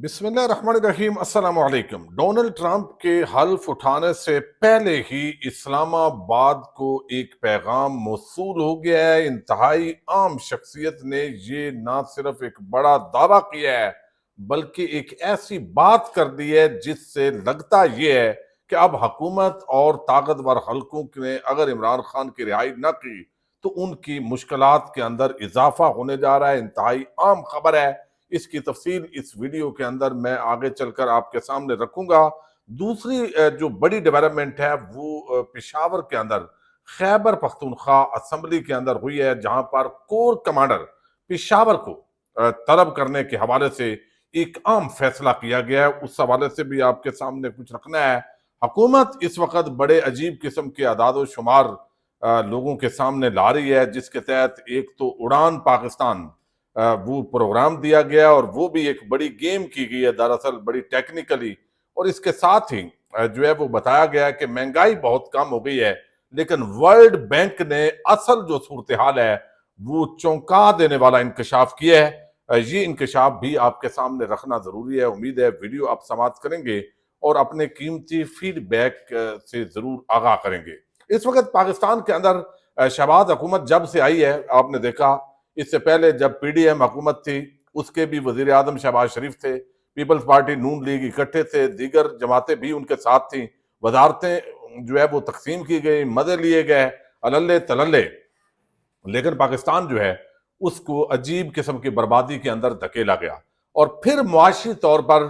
بسم اللہ الرحمن الرحیم۔ السلام علیکم۔ ڈونلڈ ٹرمپ کے حلف اٹھانے سے پہلے ہی اسلام آباد کو ایک پیغام موصول ہو گیا ہے۔ انتہائی عام شخصیت نے یہ نہ صرف ایک بڑا دعویٰ کیا ہے بلکہ ایک ایسی بات کر دی ہے جس سے لگتا یہ ہے کہ اب حکومت اور طاقتور حلقوں نے اگر عمران خان کی رہائی نہ کی تو ان کی مشکلات کے اندر اضافہ ہونے جا رہا ہے۔ انتہائی عام خبر ہے، اس کی تفصیل اس ویڈیو کے اندر میں آگے چل کر آپ کے سامنے رکھوں گا۔ دوسری جو بڑی ڈیولپمنٹ ہے وہ پشاور کے اندر خیبر پختونخوا اسمبلی کے اندر ہوئی ہے، جہاں پر کور کمانڈر پشاور کو طلب کرنے کے حوالے سے ایک عام فیصلہ کیا گیا ہے۔ اس حوالے سے بھی آپ کے سامنے کچھ رکھنا ہے۔ حکومت اس وقت بڑے عجیب قسم کے اعداد و شمار لوگوں کے سامنے لا رہی ہے، جس کے تحت ایک تو اڑان پاکستان وہ پروگرام دیا گیا اور وہ بھی ایک بڑی گیم کی گئی ہے، دراصل بڑی ٹیکنیکلی، اور اس کے ساتھ ہی جو ہے وہ بتایا گیا ہے کہ مہنگائی بہت کم ہو گئی ہے، لیکن ورلڈ بینک نے اصل جو صورتحال ہے وہ چونکا دینے والا انکشاف کیا ہے۔ یہ انکشاف بھی آپ کے سامنے رکھنا ضروری ہے۔ امید ہے ویڈیو آپ سماعت کریں گے اور اپنے قیمتی فیڈ بیک سے ضرور آگاہ کریں گے۔ اس وقت پاکستان کے اندر شہباز حکومت جب سے آئی ہے، آپ نے دیکھا اس سے پہلے جب پی ڈی ایم حکومت تھی اس کے بھی وزیر اعظم شہباز شریف تھے، پیپلز پارٹی نون لیگ اکٹھے تھے، دیگر جماعتیں بھی ان کے ساتھ تھیں، وزارتیں جو ہے وہ تقسیم کی گئی، مدد لیے گئے اللے تللے، لیکن پاکستان جو ہے اس کو عجیب قسم کی بربادی کے اندر دھکیلا گیا، اور پھر معاشی طور پر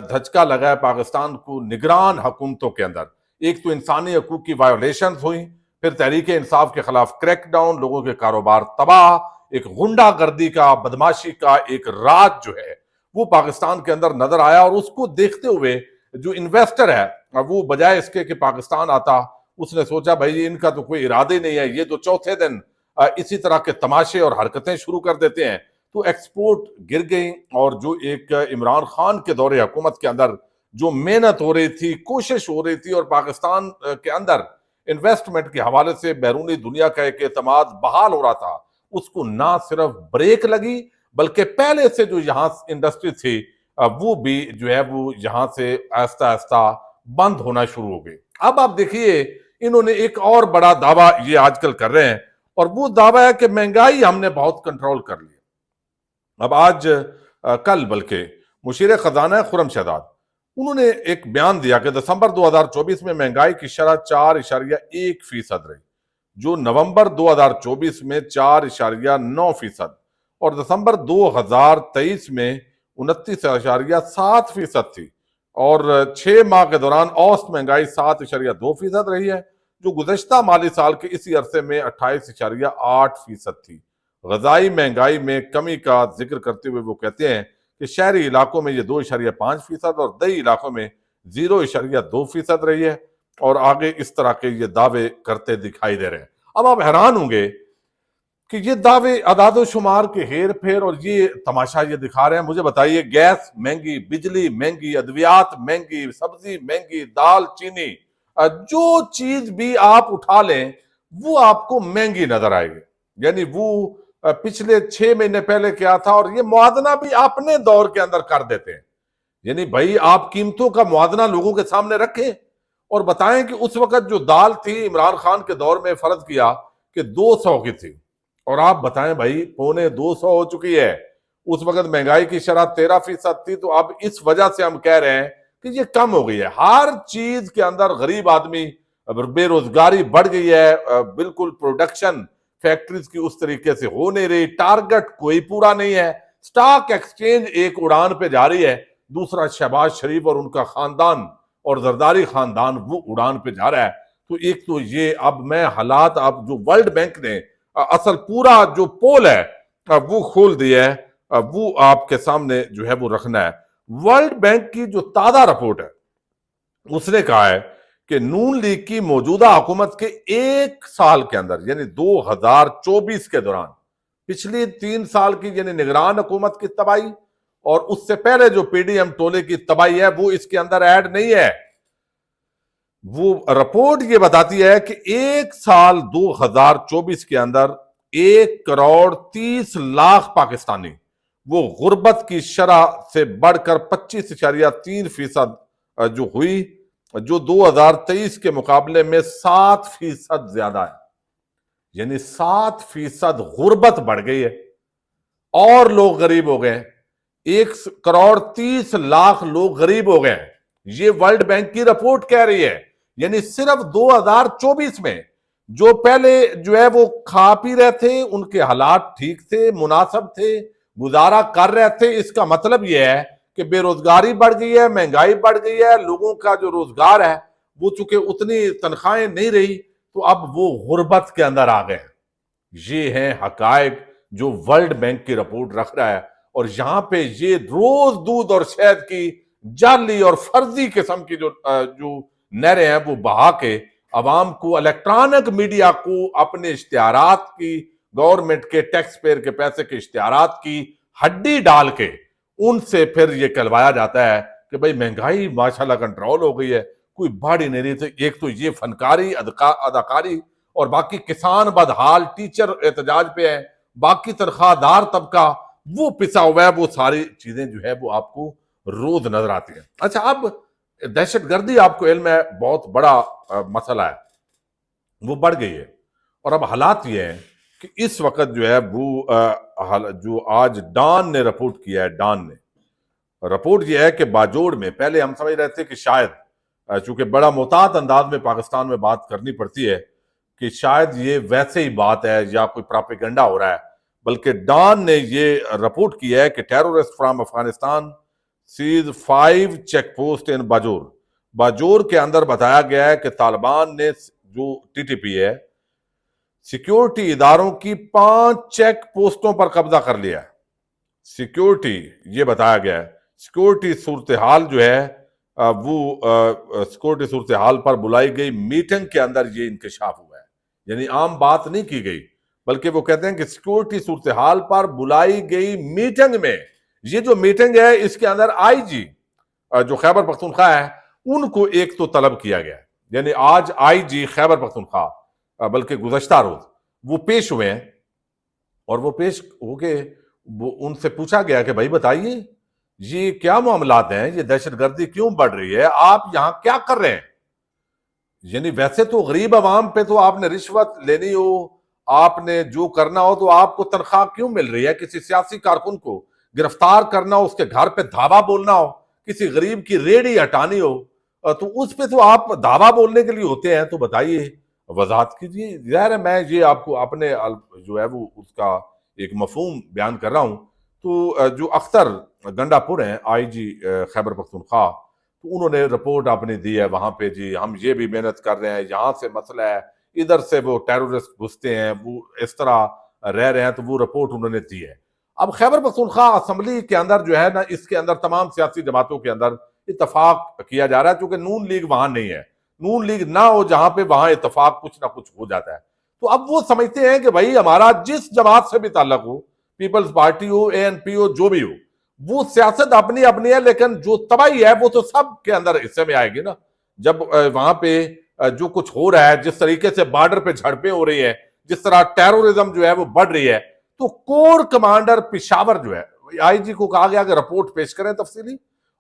دھچکا لگا ہے پاکستان کو نگران حکومتوں کے اندر۔ ایک تو انسانی حقوق کی وائولیشنز ہوئیں، پھر تحریک انصاف کے خلاف کریک ڈاؤن، لوگوں کے کاروبار تباہ، ایک غنڈہ گردی کا، بدماشی کا ایک راج جو ہے وہ پاکستان کے اندر نظر آیا، اور اس کو دیکھتے ہوئے جو انویسٹر ہے وہ بجائے اس کے کہ پاکستان آتا، اس نے سوچا بھائی ان کا تو کوئی ارادے نہیں ہے، یہ تو چوتھے دن اسی طرح کے تماشے اور حرکتیں شروع کر دیتے ہیں، تو ایکسپورٹ گر گئی، اور جو ایک عمران خان کے دور حکومت کے اندر جو محنت ہو رہی تھی، کوشش ہو رہی تھی، اور پاکستان کے اندر انویسٹمنٹ کے حوالے سے بیرونی دنیا کا ایک اعتماد بحال ہو رہا تھا، اس کو نہ صرف بریک لگی بلکہ پہلے سے جو یہاں انڈسٹری تھی وہ بھی جو ہے وہ یہاں سے آہستہ آہستہ بند ہونا شروع ہو گئی۔ اب آپ دیکھیے انہوں نے ایک اور بڑا دعویٰ یہ آج کل کر رہے ہیں، اور وہ دعویٰ ہے کہ مہنگائی ہم نے بہت کنٹرول کر لی۔ اب آج کل بلکہ مشیر خزانہ خرم شہزاد انہوں نے ایک بیان دیا کہ دسمبر 2024 میں مہنگائی کی شرح 4.1% رہی، جو نومبر 2024 میں 4.9% اور دسمبر 2023 میں 29.7% تھی، اور 6 ماہ کے دوران اوسط مہنگائی 7.2% رہی ہے، جو گزشتہ مالی سال کے اسی عرصے میں 28.8% تھی۔ غذائی مہنگائی میں کمی کا ذکر کرتے ہوئے وہ کہتے ہیں کہ شہری علاقوں میں یہ 2.5% اور دیہی علاقوں میں 0.2% رہی ہے، اور آگے اس طرح کے یہ دعوے کرتے دکھائی دے رہے ہیں۔ اب آپ حیران ہوں گے کہ یہ دعوے اعداد و شمار کے ہیر پھیر اور یہ تماشا یہ دکھا رہے ہیں۔ مجھے بتائیے، گیس مہنگی، بجلی مہنگی، ادویات مہنگی، سبزی مہنگی، دال چینی، جو چیز بھی آپ اٹھا لیں وہ آپ کو مہنگی نظر آئے گی۔ یعنی وہ پچھلے 6 مہینے پہلے کیا تھا، اور یہ موازنہ بھی اپنے دور کے اندر کر دیتے ہیں۔ یعنی بھائی آپ قیمتوں کا موازنہ لوگوں کے سامنے رکھیں اور بتائیں کہ اس وقت جو دال تھی عمران خان کے دور میں فرض کیا کہ 200 کی تھی، اور آپ بتائیں بھائی 250 ہو چکی ہے۔ اس وقت مہنگائی کی شرح 13% تھی، تو اب اس وجہ سے ہم کہہ رہے ہیں کہ یہ کم ہو گئی ہے۔ ہر چیز کے اندر غریب آدمی، بے روزگاری بڑھ گئی ہے، بالکل پروڈکشن فیکٹریز کی اس طریقے سے ہو نہیں رہی، ٹارگٹ کوئی پورا نہیں ہے، سٹاک ایکسچینج ایک اڑان پہ جاری ہے، دوسرا شہباز شریف اور ان کا خاندان اور زرداری خاندان وہ اڑان پہ جا رہا ہے۔ تو ایک تو یہ اب میں حالات اب جو ورلڈ بینک نے اصل پورا جو پول ہے وہ کھول دیا ہے، وہ آپ کے سامنے جو ہے وہ رکھنا ہے۔ ورلڈ بینک کی جو تازہ رپورٹ ہے اس نے کہا ہے کہ نون لیگ کی موجودہ حکومت کے 1 سال کے اندر، یعنی 2024 کے دوران، پچھلی 3 سال کی یعنی نگران حکومت کی تباہی اور اس سے پہلے جو پی ڈی ایم ٹولے کی تباہی ہے وہ اس کے اندر ایڈ نہیں ہے۔ وہ رپورٹ یہ بتاتی ہے کہ 1 سال 2024 کے اندر 1.30 کروڑ پاکستانی وہ غربت کی شرح سے بڑھ کر 25.3% جو ہوئی، جو 2023 کے مقابلے میں 7% زیادہ ہے، یعنی 7% غربت بڑھ گئی ہے اور لوگ غریب ہو گئے۔ 1.30 کروڑ لوگ غریب ہو گئے، یہ ورلڈ بینک کی رپورٹ کہہ رہی ہے۔ یعنی صرف 2024 میں جو پہلے جو ہے وہ کھا پی رہے تھے، ان کے حالات ٹھیک تھے، مناسب تھے، گزارا کر رہے تھے، اس کا مطلب یہ ہے کہ بے روزگاری بڑھ گئی ہے، مہنگائی بڑھ گئی ہے، لوگوں کا جو روزگار ہے وہ چونکہ اتنی تنخواہیں نہیں رہی تو اب وہ غربت کے اندر آ گئے۔ یہ ہیں حقائق جو ورلڈ بینک کی رپورٹ رکھ رہا ہے، اور یہاں پہ یہ روز دودھ اور شہد کی جعلی اور فرضی قسم کی جو نہریں ہیں وہ بہا کے عوام کو، الیکٹرانک میڈیا کو اپنے اشتہارات کی، گورنمنٹ کے ٹیکس پیئر کے پیسے کے اشتہارات کی ہڈی ڈال کے ان سے پھر یہ کہلوایا جاتا ہے کہ بھئی مہنگائی ماشاءاللہ کنٹرول ہو گئی ہے، کوئی بڑھ ہی نہیں رہی تھی۔ ایک تو یہ فنکاری، اداکاری، اور باقی کسان بدحال، ٹیچر احتجاج پہ ہیں، باقی تنخواہ دار طبقہ وہ پسا ہوا ہے، وہ ساری چیزیں جو ہے وہ آپ کو روز نظر آتی ہیں۔ اچھا، اب دہشت گردی آپ کو علم ہے بہت بڑا مسئلہ ہے، وہ بڑھ گئی ہے، اور اب حالات یہ ہیں کہ اس وقت جو ہے وہ جو آج ڈان نے رپورٹ کیا ہے، ڈان نے رپورٹ یہ ہے کہ باجوڑ میں، پہلے ہم سمجھ رہے تھے کہ شاید چونکہ بڑا محتاط انداز میں پاکستان میں بات کرنی پڑتی ہے کہ شاید یہ ویسے ہی بات ہے یا کوئی پراپیگنڈا ہو رہا ہے، بلکہ ڈان نے یہ رپورٹ کیا ہے کہ terrorist from Afghanistan sees 5 check post in Bajaur. Bajaur کے اندر بتایا گیا ہے کہ طالبان نے، جو ٹی ٹی پی ہے، سیکیورٹی اداروں کی 5 چیک پوسٹوں پر قبضہ کر لیا ہے۔ سیکیورٹی، یہ بتایا گیا ہے، سیکیورٹی صورتحال جو ہے وہ سیکورٹی صورتحال پر بلائی گئی میٹنگ کے اندر یہ انکشاف ہوا ہے۔ یعنی عام بات نہیں کی گئی، بلکہ وہ کہتے ہیں کہ سیکورٹی صورتحال پر بلائی گئی میٹنگ میں، یہ جو میٹنگ ہے اس کے اندر آئی جی جو خیبر پختونخوا ہے ان کو ایک تو طلب کیا گیا ہے۔ یعنی آج آئی جی خیبر پختونخوا، بلکہ گزشتہ روز وہ پیش ہوئے ہیں، اور وہ پیش ہو کے ان سے پوچھا گیا کہ بھائی بتائیے یہ کیا معاملات ہیں، یہ دہشت گردی کیوں بڑھ رہی ہے، آپ یہاں کیا کر رہے ہیں؟ یعنی ویسے تو غریب عوام پہ تو آپ نے رشوت لینی ہو، آپ نے جو کرنا ہو، تو آپ کو تنخواہ کیوں مل رہی ہے؟ کسی سیاسی کارکن کو گرفتار کرنا ہو، اس کے گھر پہ دھاوا بولنا ہو، کسی غریب کی ریڑھی ہٹانی ہو، تو اس پہ تو آپ دھاوا بولنے کے لیے ہوتے ہیں۔ تو بتائیے، وضاحت کیجیے۔ ظاہر ہے میں یہ آپ کو اپنے جو ہے وہ اس کا ایک مفہوم بیان کر رہا ہوں۔ تو جو اختر گنڈا پور ہیں، آئی جی خیبر پختونخوا، تو انہوں نے رپورٹ اپنی دی ہے وہاں پہ، جی ہم یہ بھی محنت کر رہے ہیں، یہاں سے مسئلہ ہے، ادھر سے وہ ٹیرورسٹ گھستے ہیں، وہ اس طرح رہ رہے ہیں، تو وہ رپورٹ انہوں نے دی ہے۔ اب خیبر پختونخوا اسمبلی کے اندر جو ہے نا، اس کے اندر تمام سیاسی جماعتوں کے اندر اتفاق کیا جا رہا ہے، کیونکہ نون لیگ وہاں نہیں ہے۔ نون لیگ نہ ہو جہاں پہ، وہاں اتفاق کچھ نہ کچھ ہو جاتا ہے۔ تو اب وہ سمجھتے ہیں کہ بھائی ہمارا جس جماعت سے بھی تعلق ہو، پیپلز پارٹی ہو، اے این پی ہو، جو بھی ہو، وہ سیاست اپنی اپنی ہے، لیکن جو تباہی ہے وہ تو سب کے اندر حصے میں آئے گی نا۔ جب وہاں پہ جو کچھ ہو رہا ہے، جس طریقے سے بارڈر پہ جھڑپیں ہو رہی ہیں، جس طرح ٹیرورزم جو ہے وہ بڑھ رہی ہے، تو کور کمانڈر پشاور جو ہے، آئی جی کو کہا گیا کہ رپورٹ پیش کریں تفصیلی،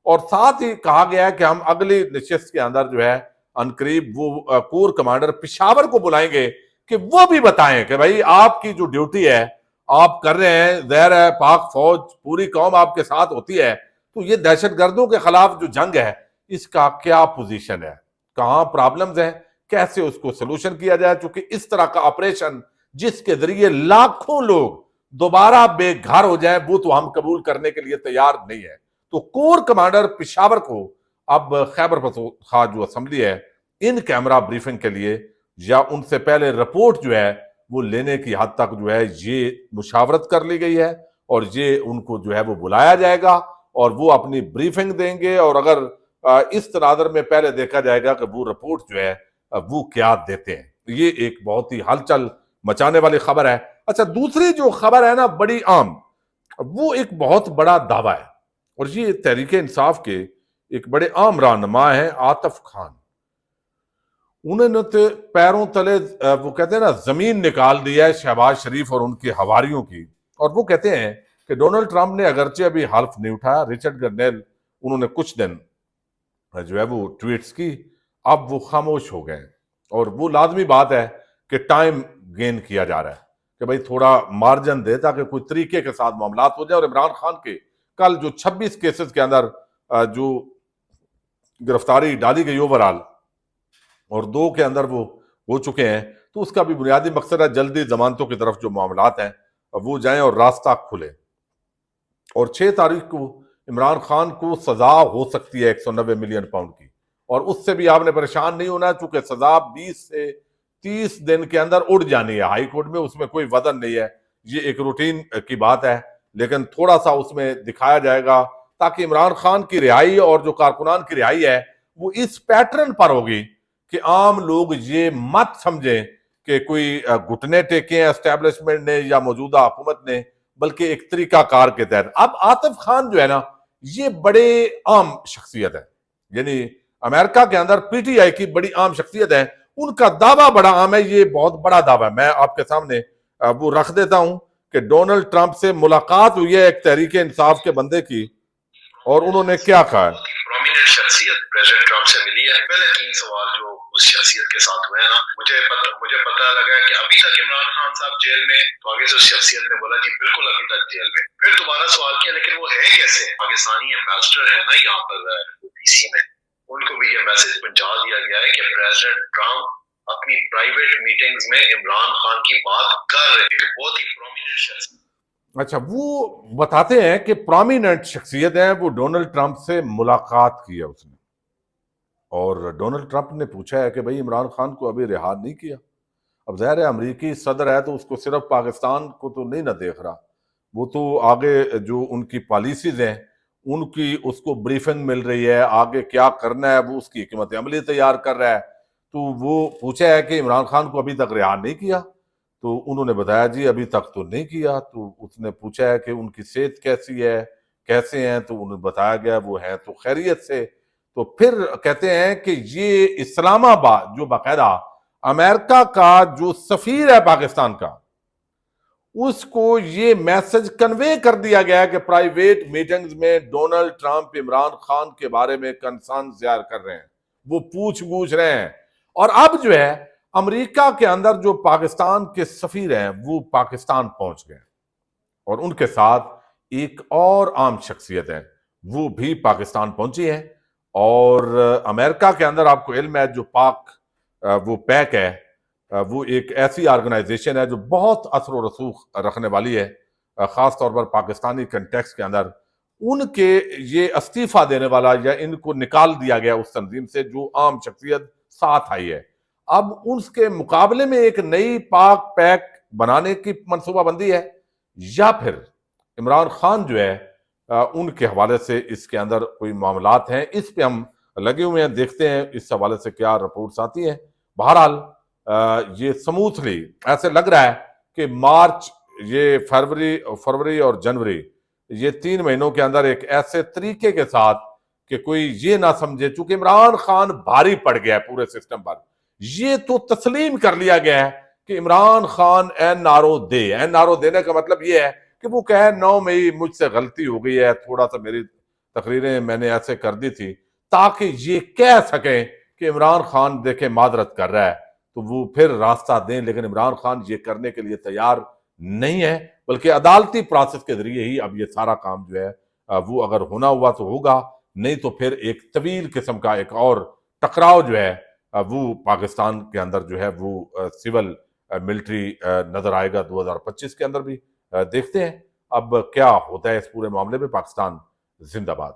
اور ساتھ ہی کہا گیا ہے کہ ہم اگلی نشست کے اندر جو ہے عنقریب وہ کور کمانڈر پشاور کو بلائیں گے کہ وہ بھی بتائیں کہ بھائی آپ کی جو ڈیوٹی ہے آپ کر رہے ہیں، ظاہر ہے پاک فوج پوری قوم آپ کے ساتھ ہوتی ہے، تو یہ دہشت گردوں کے خلاف جو جنگ ہے اس کا کیا پوزیشن ہے، کہاں پرابلمز ہیں، کیسے اس کو سلوشن کیا جائے؟ چونکہ اس طرح کا آپریشن جس کے ذریعے لاکھوں لوگ دوبارہ بے گھر ہو جائیں، وہ تو ہم قبول کرنے کے لیے تیار نہیں ہے۔ تو کور کمانڈر پشاور کو اب خیبر پختونخوا جو اسمبلی ہے ان کیمرہ بریفنگ کے لیے، یا ان سے پہلے رپورٹ جو ہے وہ لینے کی حد تک جو ہے یہ مشاورت کر لی گئی ہے، اور یہ ان کو جو ہے وہ بلایا جائے گا اور وہ اپنی بریفنگ دیں گے، اور اگر اس تناظر میں پہلے دیکھا جائے گا کہ وہ رپورٹ جو ہے وہ کیا دیتے ہیں۔ یہ ایک بہت ہی ہلچل مچانے والی خبر ہے۔ اچھا، دوسری جو خبر ہے نا بڑی عام، وہ ایک بہت بڑا دعویٰ ہے، اور یہ تحریک انصاف کے ایک بڑے عام رہنما ہیں عاطف خان۔ انہوں نے تو پیروں تلے وہ کہتے ہیں نا زمین نکال دی ہے شہباز شریف اور ان کے حواریوں کی، اور وہ کہتے ہیں کہ ڈونلڈ ٹرمپ نے اگرچہ ابھی حلف نہیں اٹھایا، رچرڈ گرنیل انہوں نے کچھ دن جو ہے وہ ٹویٹس کی، اب وہ خاموش ہو گئے، اور وہ لازمی بات ہے کہ ٹائم گین کیا جا رہا ہے کہ بھئی تھوڑا مارجن دے تاکہ کوئی طریقے کے ساتھ معاملات ہو جائے۔ اور عمران خان کے کل جو 26 کیسز کے اندر جو گرفتاری ڈالی گئی اوورال، اور 2 کے اندر وہ ہو چکے ہیں، تو اس کا بھی بنیادی مقصد ہے جلدی ضمانتوں کی طرف جو معاملات ہیں وہ جائیں اور راستہ کھلے۔ اور 6 تاریخ کو عمران خان کو سزا ہو سکتی ہے 190 ملین پاؤنڈ کی، اور اس سے بھی آپ نے پریشان نہیں ہونا، چونکہ سزا 20 سے 30 دن کے اندر اڑ جانی ہے ہائی کورٹ میں، اس میں کوئی وزن نہیں ہے، یہ ایک روٹین کی بات ہے، لیکن تھوڑا سا اس میں دکھایا جائے گا تاکہ عمران خان کی رہائی اور جو کارکنان کی رہائی ہے وہ اس پیٹرن پر ہوگی کہ عام لوگ یہ مت سمجھیں کہ کوئی گھٹنے ٹیکے ہیں اسٹیبلشمنٹ نے یا موجودہ حکومت نے، بلکہ ایک طریقہ کار کے تحت۔ اب عاطف خان جو ہے نا، یہ بڑے عام شخصیت ہے، یعنی امریکہ کے اندر پی ٹی آئی کی بڑی عام شخصیت ہے، ان کا دعویٰ بڑا عام ہے، یہ بہت بڑا دعویٰ ہے۔ میں آپ کے سامنے وہ رکھ دیتا ہوں کہ ڈونلڈ ٹرمپ سے ملاقات ہوئی ہے ایک تحریک انصاف کے بندے کی، اور انہوں نے کیا کہا ہے۔ پرومیننٹ شخصیت پریزیڈنٹ ٹرمپ سے ملی ہے۔ پہلے 3 سوال جو اس شخصیت کے ساتھ ہوئے ہیں نا، مجھے پتہ لگا کہ ابھی تک عمران خان صاحب جیل میں، تو آگے سے اس شخصیت نے بولا جی بالکل ابھی تک جیل میں۔ پھر دوبارہ سوال کیا لیکن وہ ہے کیسے؟ پاکستانی ایمبیسڈر ہے نا یہاں پر ڈی سی میں، ان کو بھی یہ میسج پہنچا دیا گیا ہے کہ پریزیڈنٹ ٹرمپ اپنی پرائیویٹ میٹنگز میں عمران خان کی بات کر رہے ہیں، بہت ہی پرومیننٹ شخصیت۔ اچھا، وہ بتاتے ہیں کہ پرومیننٹ شخصیت ہیں، وہ ڈونلڈ ٹرمپ سے ملاقات کی ہے اس نے، اور ڈونلڈ ٹرمپ نے پوچھا ہے کہ بھئی عمران خان کو ابھی رہا نہیں کیا۔ اب ظاہر ہے امریکی صدر ہے تو اس کو صرف پاکستان کو تو نہیں نہ دیکھ رہا، وہ تو آگے جو ان کی پالیسیز ہیں ان کی اس کو بریفنگ مل رہی ہے، آگے کیا کرنا ہے وہ اس کی حکمت عملی تیار کر رہا ہے، تو وہ پوچھا ہے کہ عمران خان کو ابھی تک رہا نہیں کیا، تو انہوں نے بتایا جی ابھی تک تو نہیں کیا۔ تو اس نے پوچھا ہے کہ ان کی صحت کیسی ہے، کیسے ہیں، تو انہیں بتایا گیا وہ ہیں تو خیریت سے۔ تو پھر کہتے ہیں کہ یہ اسلام آباد جو باقاعدہ امریکہ کا جو سفیر ہے پاکستان کا، اس کو یہ میسج کنوے کر دیا گیا کہ پرائیویٹ میٹنگز میں ڈونلڈ ٹرمپ عمران خان کے بارے میں کنسرن ظاہر کر رہے ہیں، وہ پوچھ رہے ہیں، اور اب جو ہے امریکہ کے اندر جو پاکستان کے سفیر ہیں وہ پاکستان پہنچ گئے، اور ان کے ساتھ ایک اور عام شخصیت ہے وہ بھی پاکستان پہنچی ہے۔ اور امریکہ کے اندر آپ کو علم ہے جو وہ پیک ہے، وہ ایک ایسی آرگنائزیشن ہے جو بہت اثر و رسوخ رکھنے والی ہے، خاص طور پر پاکستانی کنٹیکس کے اندر۔ ان کے یہ استعفیٰ دینے والا یا ان کو نکال دیا گیا اس تنظیم سے جو عام شخصیت ساتھ آئی ہے، اب اس کے مقابلے میں ایک نئی پاک پیک بنانے کی منصوبہ بندی ہے، یا پھر عمران خان جو ہے ان کے حوالے سے اس کے اندر کوئی معاملات ہیں، اس پہ ہم لگے ہوئے ہیں، دیکھتے ہیں اس حوالے سے کیا رپورٹس آتی ہیں۔ بہرحال یہ سموتھلی ایسے لگ رہا ہے کہ مارچ، یہ فروری اور جنوری، یہ 3 مہینوں کے اندر ایک ایسے طریقے کے ساتھ کہ کوئی یہ نہ سمجھے، چونکہ عمران خان بھاری پڑ گیا ہے پورے سسٹم پر، یہ تو تسلیم کر لیا گیا ہے کہ Imran Khan N R O دینے کا مطلب یہ ہے کہ وہ کہے 9 مئی مجھ سے غلطی ہو گئی ہے، تھوڑا سا میری تقریریں میں نے ایسے کر دی تھی، تاکہ یہ کہہ سکیں کہ عمران خان دیکھیں معذرت کر رہا ہے، تو وہ پھر راستہ دیں۔ لیکن عمران خان یہ کرنے کے لیے تیار نہیں ہے، بلکہ عدالتی پروسیس کے ذریعے ہی اب یہ سارا کام جو ہے وہ اگر ہونا ہوا تو ہوگا، نہیں تو پھر ایک طویل قسم کا ایک اور ٹکراؤ جو ہے وہ پاکستان کے اندر جو ہے وہ سول ملٹری نظر آئے گا 2025 کے اندر بھی۔ دیکھتے ہیں اب کیا ہوتا ہے اس پورے معاملے میں۔ پاکستان زندہ باد۔